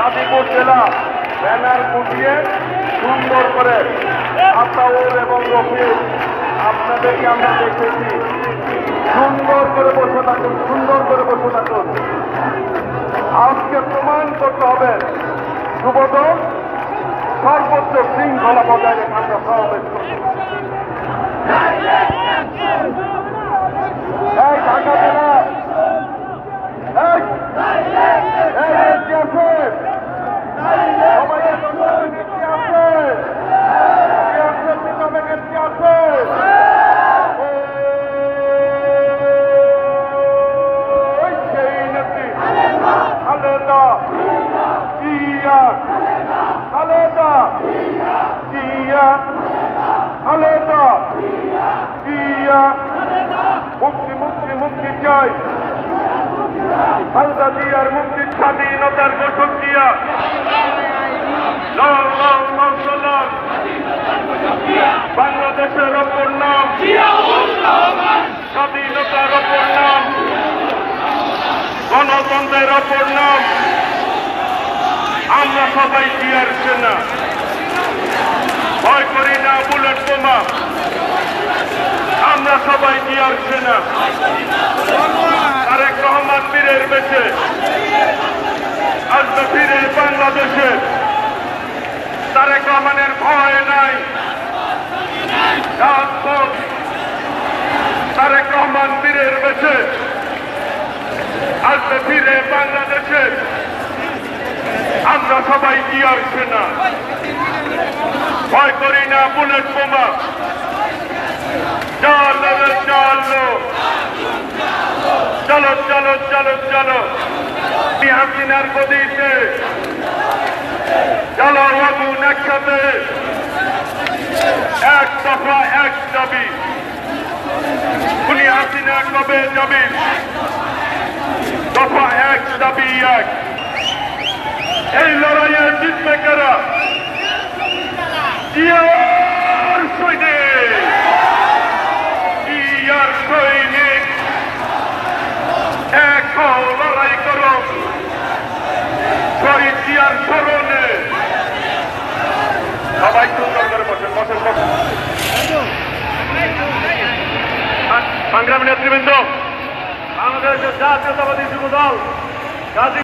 গাজীপুর জেলা ব্যানার ফুটিয়ে সুন্দর করে আতাউর এবং রফিক আপনাদেরকে আমরা দেখেছি। সুন্দর করে বসে থাকুন, সুন্দর করে বসে থাকুন। আজকে প্রমাণ করতে হবে যুবদল সর্বোচ্চ শৃঙ্খলা বজায় রেখে আমরা সমাবেশ করব। এই ঢাকা জেলা মুক্তি মুক্তি মুক্তি চাই। খালেদা জিয়ার মুক্তির স্বাধীনতার ঘোষক দিয়া বাংলাদেশের অপর নাম স্বাধীনতার অপর নাম গণতন্ত্রের অপর নাম। আমরা সবাই জিয়ার সেনা, ভয় করি না বুলেট বোমা। আমরা সবাই জিয়ার সেনা। তারেক রহমান বীরের বেশে আসবে ফিরে বাংলাদেশে। তারেক রহমানের ভয় নাই। তারেক রহমান বীরের বেশে আসবে ফিরে বাংলাদেশে। আমরা সবাই জিয়ার সেনা, ভয় করি না বুলেট বোমা। চলো চলো চলো চলো চলো চলো হাসিনার গদিতে চলো আগুন একসাথে। এক দফা এক দাবি, খুনি হাসিনা কবে যাবি? দফা এক দাবি এক। এই লড়াইয়ে জিতবে কারা? জিয়ার সৈনিক, জিয়ার সৈনিক। এক হও, লড়াই করো শহীদ জিয়ার স্মরণে। সবাই সুন্দর করে বসেন বসেন বসেন। সংগ্রামী নেতৃবৃন্দ, বাংলাদেশের জাতীয়তাবাদী যুব দল